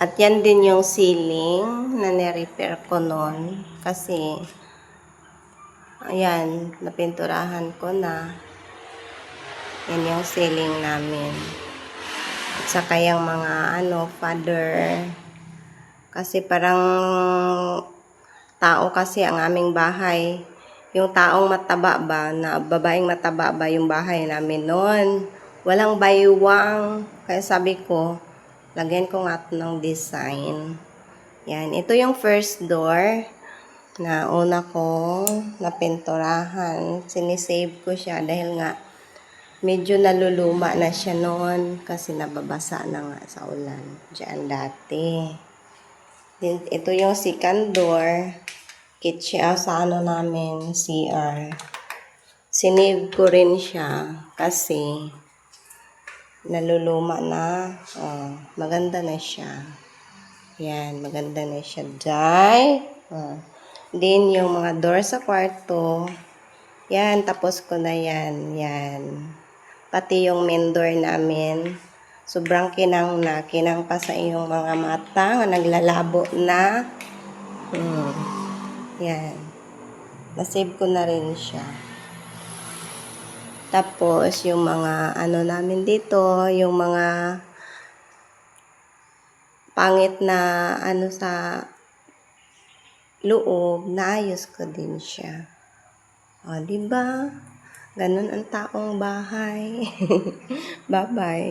At yan din yung ceiling na ni-repair ko noon. Kasi, ayan, napinturahan ko na. Yan yung ceiling namin. At saka yung mga, father. Kasi parang tao kasi ang aming bahay. Yung taong mataba ba, na babaeng mataba ba yung bahay namin noon. Walang baywang. Kaya sabi ko, lagyan ko nga ng design. Yan. Ito yung first door na una ko napinturahan. Sinisave ko siya dahil nga medyo naluluma na siya noon kasi nababasa na nga sa ulan. Diyan dati. Then, ito yung second door. Kitchen sa namin, CR. Sinave ko rin siya kasi naluluma na. Oh, maganda na siya. Yan, maganda na siya. Dahil, then, yung mga door sa kwarto, yan, tapos ko na yan. Yan. Pati yung main door namin, sobrang kinang na. Kinang pa sa iyong mga mata, naglalabo na. Yan. Nasave ko na rin siya. Tapos, yung mga namin dito, yung mga pangit na sa loob, naayos ko din siya. O, diba? Ganun ang taong bahay. Bye-bye.